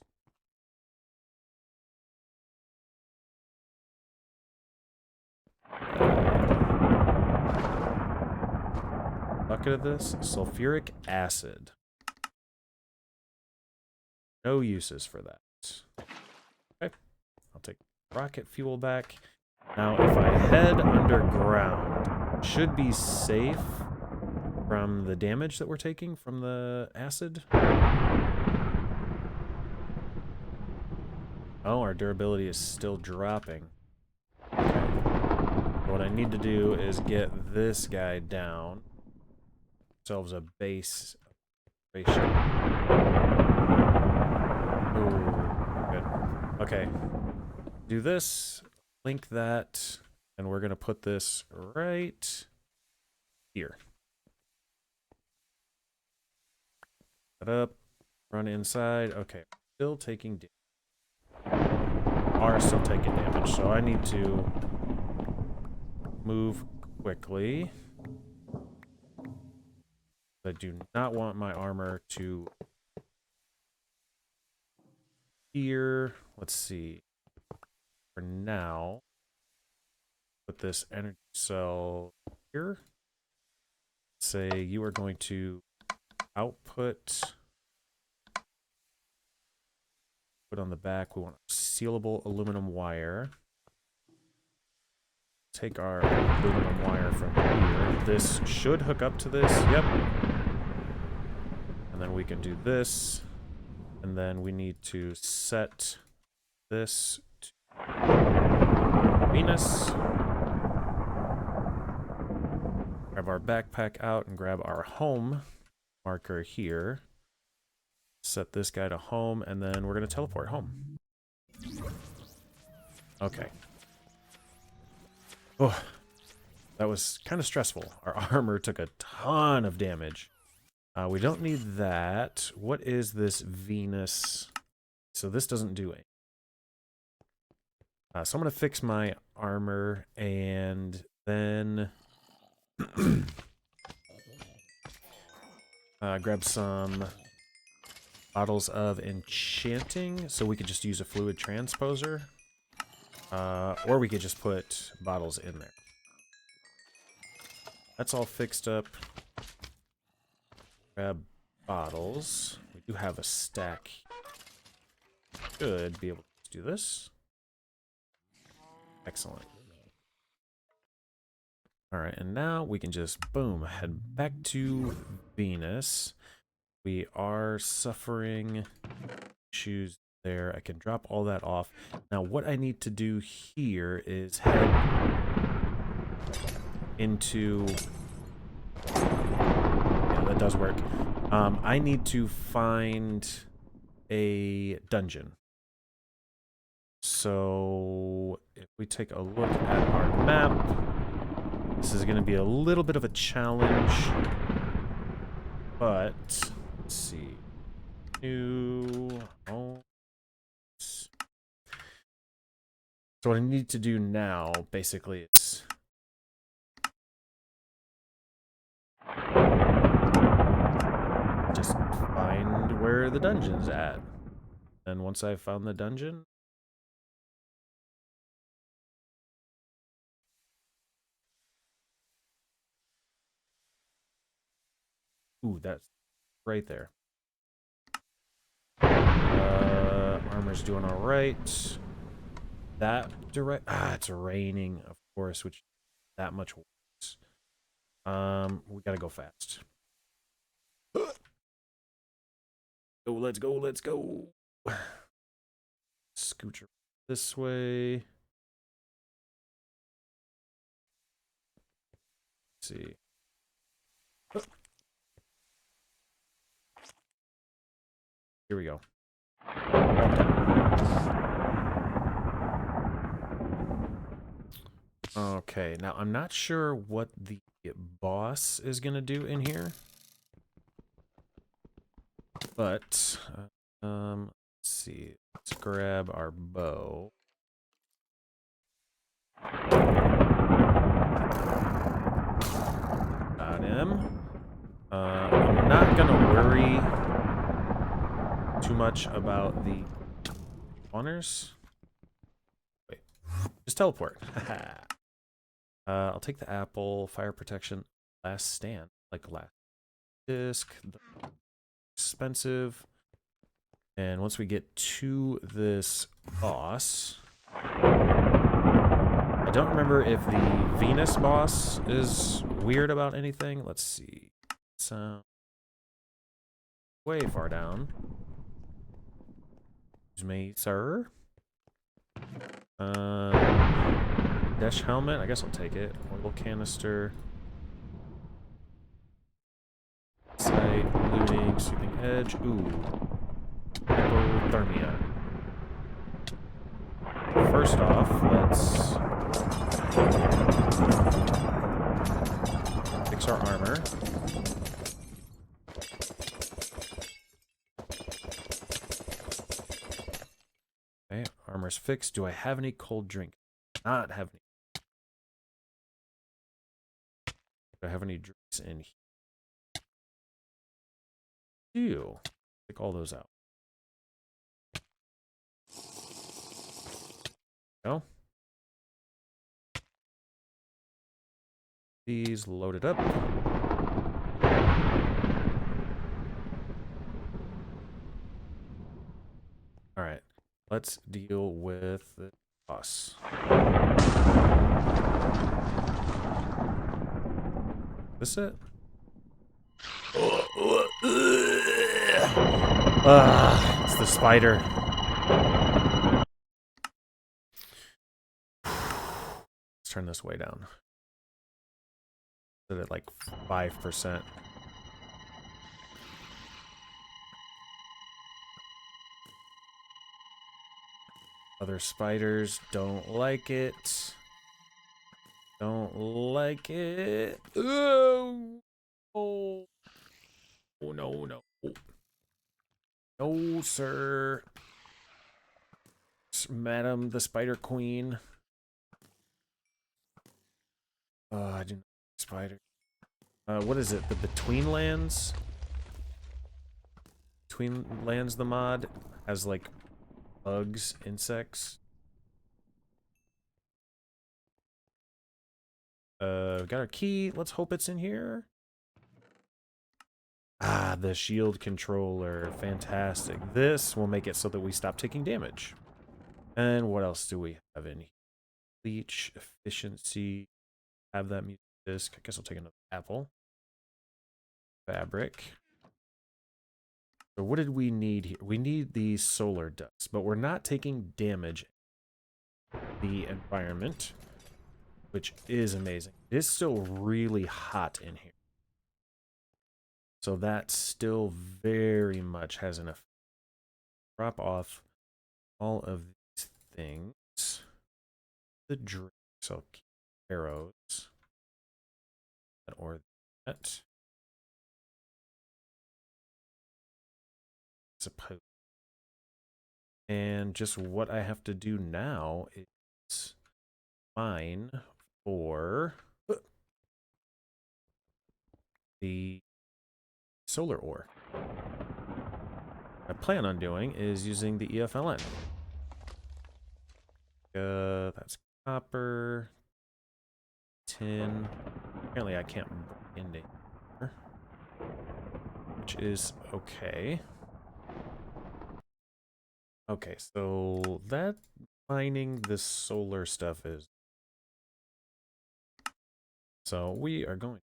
bucket of this sulfuric acid. No uses for that. Okay, I'll take rocket fuel back. Now, if I head underground, should be safe from the damage that we're taking from the acid. Oh, our durability is still dropping. Okay. What I need to do is get this guy down. Ourselves a base ratio. Ooh, good. Okay. Do this, link that, and we're gonna put this right here. Set up, run inside. Okay, still taking damage. Are still taking damage, so I need to move quickly. I do not want my armor to here. Let's see. For now, put this energy cell here. Say you are going to output. Put on the back, we want sealable aluminum wire. Take our aluminum wire from here. This should hook up to this. Yep. And then we can do this. And then we need to set this to Venus. Grab our backpack out and grab our home marker here. Set this guy to home, and then we're going to teleport home. Okay. Oh, that was kind of stressful. Our armor took a ton of damage. We don't need that. What is this Venus? So this doesn't do it. So I'm going to fix my armor, and then grab some bottles of enchanting, so we could just use a fluid transposer. Or we could just put bottles in there. That's all fixed up. Grab bottles. We do have a stack. Should be able to do this. Excellent. Alright, and now we can just, boom, head back to Venus. We are suffering issues there. I can drop all that off. Now, what I need to do here is head into... Yeah, that does work. I need to find a dungeon. So, if we take a look at our map, this is going to be a little bit of a challenge, but let's see. New homes. So what I need to do now, basically, is just find where the dungeon's at. And once I've found the dungeon, ooh, that's right there. Armor's doing all right. That direct, it's raining, of course, which that much worse. We gotta go fast. Oh, let's go, let's go. Scooch this way. Let's see. Here we go. Okay, now I'm not sure what the boss is gonna do in here, but let's see. Let's grab our bow. Got him. I'm not gonna worry too much about the spawners. Wait, just teleport. I'll take the apple, fire protection, last stand, like last disc, expensive. And once we get to this boss, I don't remember if the Venus boss is weird about anything. Let's see. It's way far down. Excuse me, sir. Dash helmet, I guess I'll take it. Oil canister. Sight, looting, sweeping edge. Ooh. Hypothermia. First off, let's fix our armor. Okay, armor's fixed. Do I have any cold drink? Not have any. Do I have any drinks in here? Take all those out. Go. These loaded up. All right, let's deal with the boss. This it? It's the spider. Let's turn this way down. Set it at like 5%. Other spiders don't like it. Don't like it. Oh, oh, oh no, no. No, sir. Madam the Spider Queen. I do not like spider. What is it? The Between Lands? Between Lands, the mod has like bugs, insects. Got our key. Let's hope it's in here. Ah, the shield controller. Fantastic. This will make it so that we stop taking damage. And what else do we have in here? Leech, efficiency. Have that music disc. I guess I'll take another apple. Fabric. So what did we need here? We need the solar dust, but we're not taking damage in the environment, which is amazing. It is still really hot in here. So that still very much has an effect. Drop off all of these things. The drinks, I'll keep arrows. Or that. Suppose. And just what I have to do now is mine for the solar ore. What I plan on doing is using the EFLN. That's copper, tin. Apparently I can't break into here, which is okay. Okay, so that mining this solar stuff is. So we are going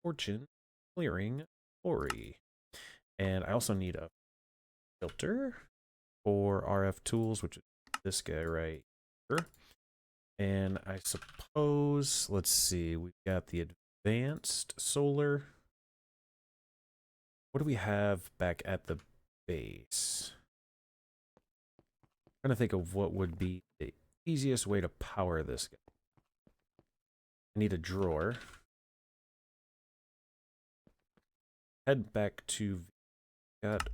fortune clearing Ori. And I also need a filter for RF tools, which is this guy right here. And I suppose, let's see, we've got the advanced solar. What do we have back at the base? I'm trying to think of what would be the easiest way to power this guy. I need a drawer. Head back to, got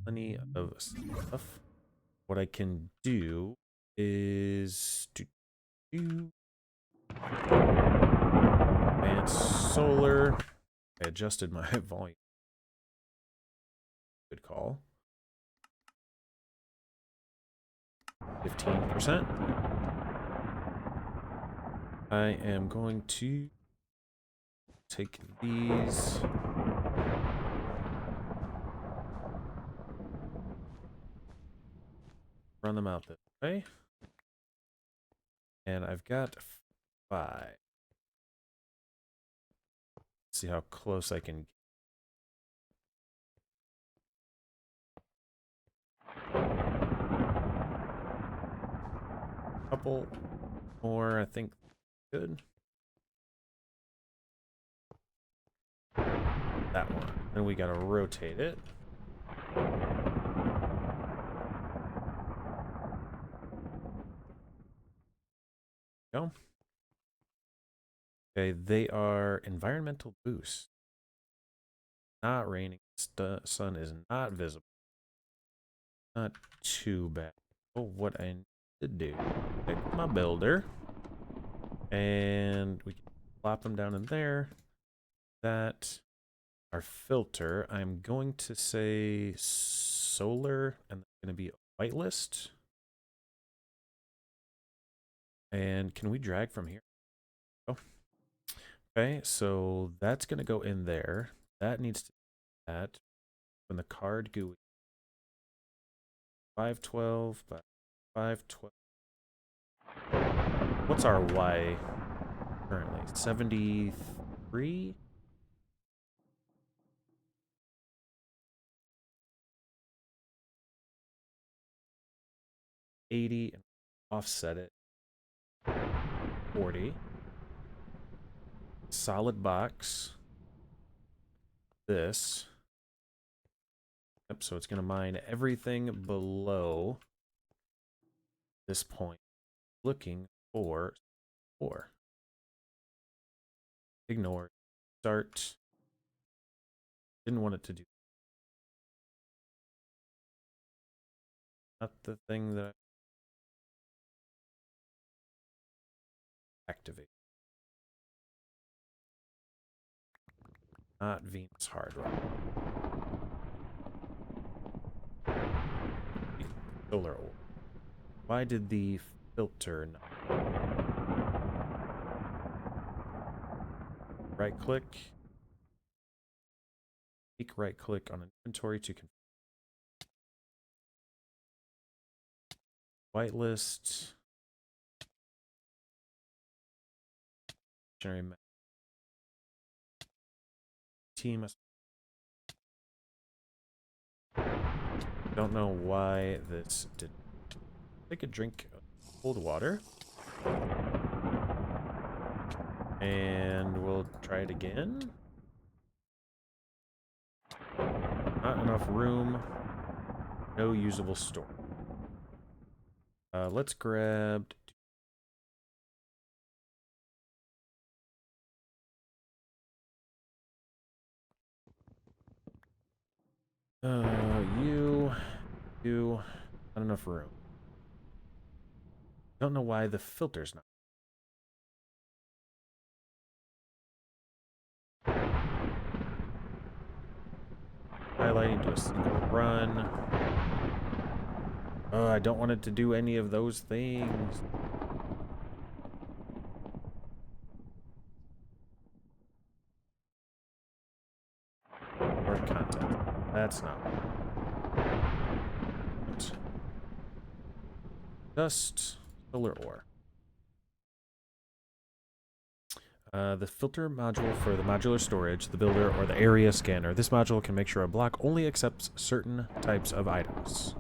plenty of stuff. What I can do is advanced solar. I adjusted my volume. Good call. 15%. I am going to take these. Run them out this way. And I've got 5. Let's see how close I can get. Couple more, I think. Good. That one. Then we gotta rotate it. Go. Okay, they are environmental boost. Not raining. Sun is not visible. Not too bad. Oh, what I need to do. Pick my builder. And we can plop them down in there. That. Our filter. I'm going to say solar, and that's going to be a whitelist. And can we drag from here? Oh. Okay, so that's going to go in there. That needs to be that. When the card GUI. 512 by 512. What's our Y currently? 73? 80 and offset it. 40. solid box. This. Yep, so it's going to mine everything below this point, looking for ore. Ignore. Start. Didn't want it to do. Not the thing that I activate. Not Venus hard rock. Solar ore. Why did the filter not? Right click. Take right click on an inventory to confirm. Whitelist. Team. Don't know why this didn't. Take a drink of cold water. And we'll try it again. Not enough room. No usable store. Let's grab... you... Not enough room. Don't know why the filter's not. Highlighting to a single run. Oh, I don't want it to do any of those things. Or content. That's not. Dust. Solar ore. The filter module for the modular storage, the builder, or the area scanner. This module can make sure a block only accepts certain types of items.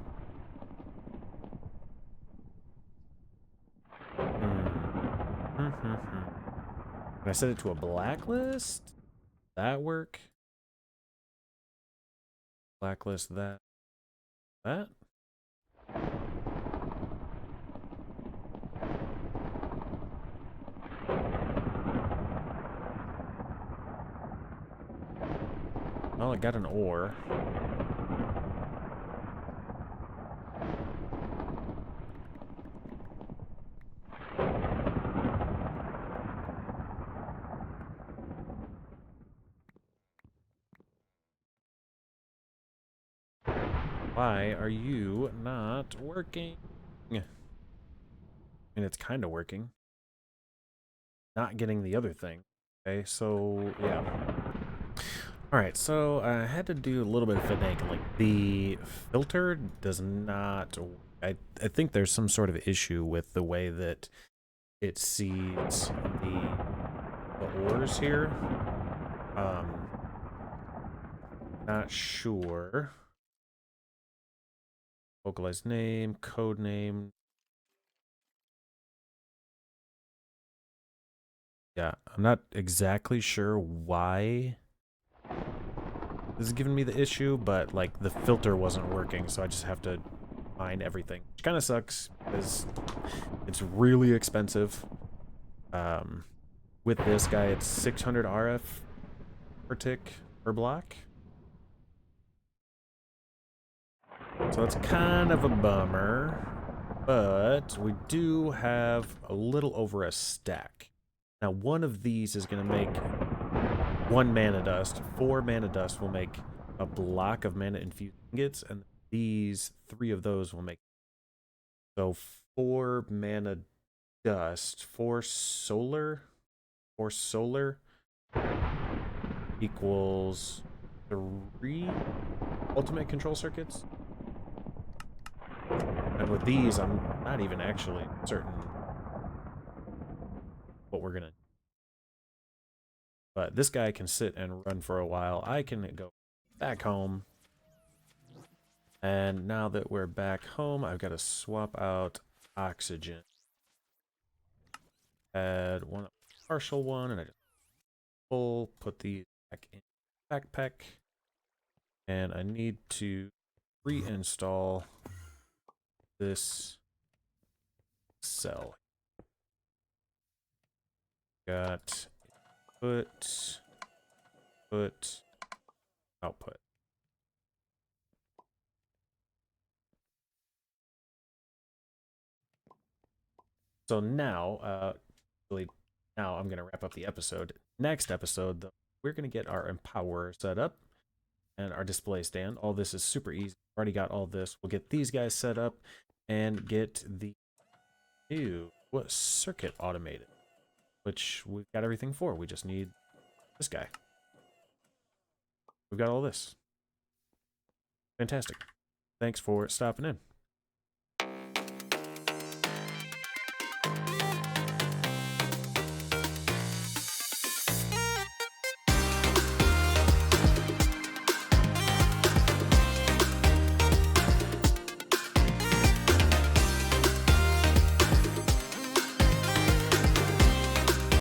Can I set it to a blacklist? That work? Blacklist that. That? Well, I got an ore. Why are you not working? I mean, it's kind of working. Not getting the other thing. Okay, so, yeah. Alright, so I had to do a little bit of finagling. The filter does not... I think there's some sort of issue with the way that it sees the ores here. Not sure. Localized name, code name. Yeah, I'm not exactly sure why this is giving me the issue, but like the filter wasn't working, so I just have to mine everything. Which kind of sucks because it's really expensive. With this guy, it's 600 RF per tick per block. So that's kind of a bummer, but we do have a little over a stack. Now, one of these is going to make 1 mana dust. 4 mana dust will make a block of mana infused ingots, and these 3 of those will make. So 4 mana dust, 4 solar equals 3 ultimate control circuits. And with these, I'm not even actually certain what we're gonna. But this guy can sit and run for a while. I can go back home. And now that we're back home, I've got to swap out oxygen. Add one partial one, and I just full. Put these back in the backpack. And I need to reinstall this cell. Got input, output. So now, really, now I'm going to wrap up the episode. Next episode, though, we're going to get our Empower set up and our display stand. All this is super easy. Already got all this. We'll get these guys set up and get the new circuit automated, which we've got everything for. We just need this guy. We've got all this. Fantastic. Thanks for stopping in.